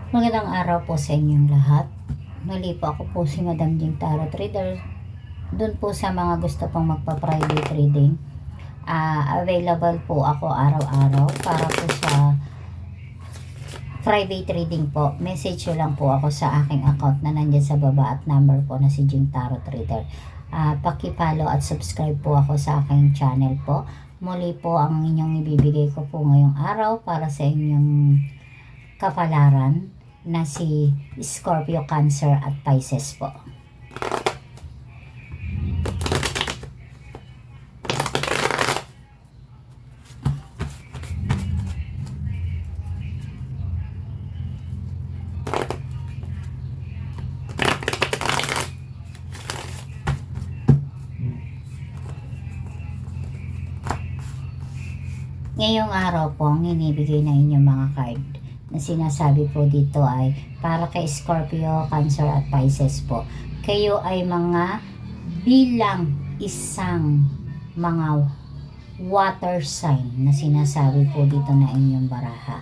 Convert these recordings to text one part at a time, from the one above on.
Magandang araw po sa inyong lahat. Muli po, ako po si Madam Jing Tarot Reader. Doon po sa mga gusto pong magpa-private reading, available po ako araw-araw para po sa private reading po. Message nyo lang po ako sa aking account na nandyan sa baba at number po na si Jing Tarot Reader. Paki-follow at subscribe po ako sa aking channel po. Muli po ang inyong ibibigay ko po ngayong araw para sa inyong kapalaran na si Scorpio, Cancer at Pisces po. Ngayong araw po, ang inibigay na inyong mga card na sinasabi po dito ay para kay Scorpio, Cancer at Pisces po. Kayo ay mga bilang isang mga water sign na sinasabi po dito na inyong baraha.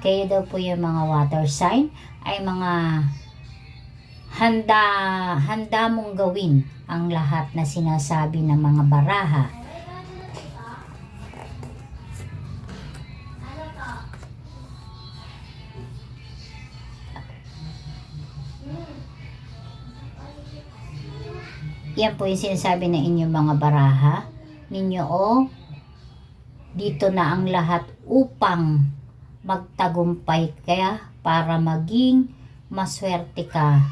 Kayo daw po yung mga water sign ay mga handa mong gawin ang lahat na sinasabi ng mga baraha. Yan po yung sinasabi na inyong mga baraha ninyo dito na ang lahat upang magtagumpay kaya para maging maswerte ka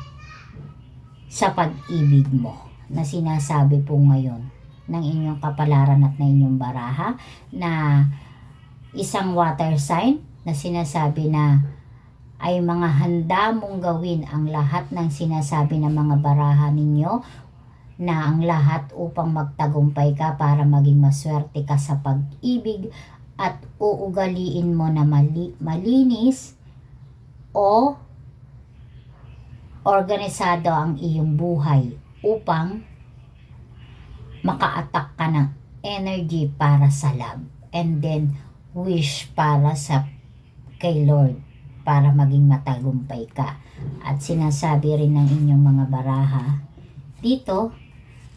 sa pag-ibig mo na sinasabi po ngayon ng inyong kapalaran at na inyong baraha na isang water sign na sinasabi na ay mga handa mong gawin ang lahat ng sinasabi ng mga baraha ninyo na ang lahat upang magtagumpay ka para maging maswerte ka sa pag-ibig at uugaliin mo na malinis o organisado ang iyong buhay upang maka-attack ka ng energy para sa love and then wish para sa kay Lord para maging matagumpay ka. At sinasabi rin ng inyong mga baraha dito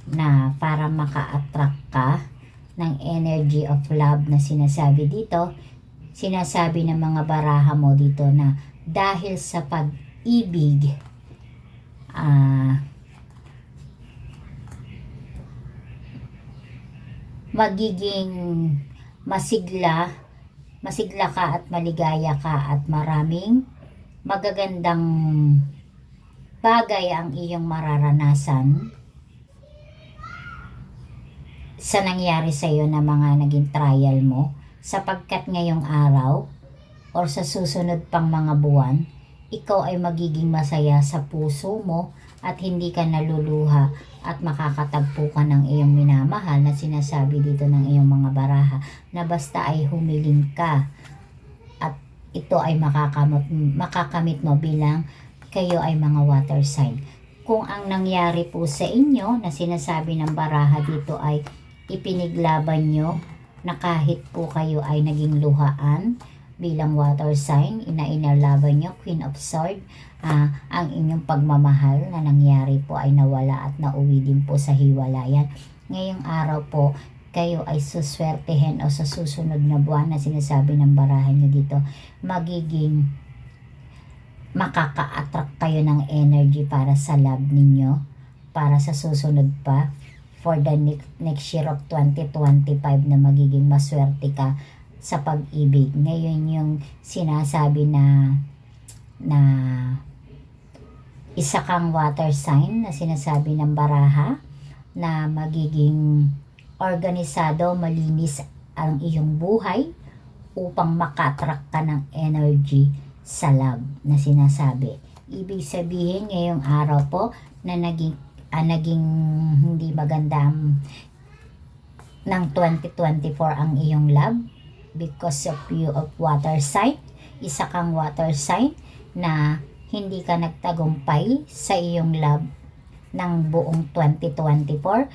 na para maka-attract ka ng energy of love na sinasabi dito, sinasabi ng mga baraha mo dito na dahil sa pag-ibig, magiging masigla ka at maligaya ka at maraming magagandang bagay ang iyong mararanasan sa nangyari sa iyo na mga naging trial mo, sapagkat ngayong araw or sa susunod pang mga buwan, ikaw ay magiging masaya sa puso mo at hindi ka naluluha at makakatagpo ka ng iyong minamahal na sinasabi dito ng iyong mga baraha na basta ay humiling ka at ito ay makakamit mo bilang kayo ay mga water sign. Kung ang nangyari po sa inyo na sinasabi ng baraha dito ay ipiniglaban nyo na kahit po kayo ay naging luhaan bilang water sign, inalaban nyo, Queen of Swords, ang inyong pagmamahal na nangyari po ay nawala at nauwi din po sa hiwalayan. Ngayong araw po, kayo ay suswertehin o sa susunod na buwan na sinasabi ng barahan nyo dito, magiging makaka-attract kayo ng energy para sa love ninyo, para sa susunod pa, for the next year of 2025 na magiging maswerte ka sa pag-ibig. Ngayon yung sinasabi na isa kang water sign na sinasabi ng baraha na magiging organisado, malinis ang iyong buhay upang maka-attract ka ng energy sa love na sinasabi. Ibig sabihin ngayong araw po na naging hindi maganda ng 2024 ang iyong love because of you of water sign. Isa kang water sign na hindi ka nagtagumpay sa iyong love ng buong 2024.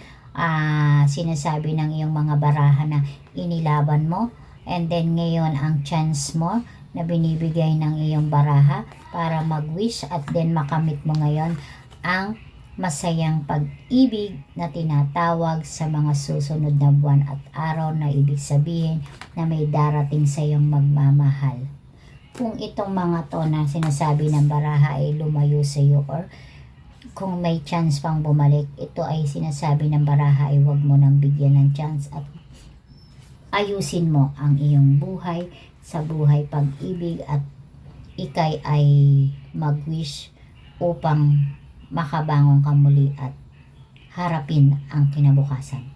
Sinasabi ng iyong mga baraha na inilaban mo and then ngayon ang chance mo na binibigay ng iyong baraha para mag-wish at then makamit mo ngayon ang masayang pag-ibig na tinatawag sa mga susunod na buwan at araw, na ibig sabihin na may darating sa iyong magmamahal. Kung itong mga to na sinasabi ng baraha ay lumayo sa iyo or kung may chance pang bumalik, ito ay sinasabi ng baraha ay huwag mo nang bigyan ng chance at ayusin mo ang iyong buhay sa buhay pag-ibig at ikay ay mag-wish upang makabangon ka muli at harapin ang kinabukasan.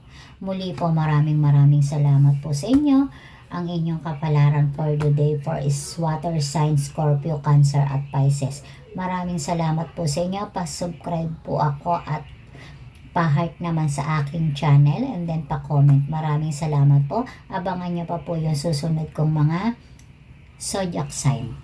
Muli po, maraming salamat po sa inyo. Ang inyong kapalaran for the day for is water sign, Scorpio, Cancer at Pisces. Maraming salamat po sa inyo. Pa-subscribe po ako at pa-heart naman sa aking channel and then pa-comment. Maraming salamat po. Abangan nyo pa po yung susunod kong mga zodiac sign.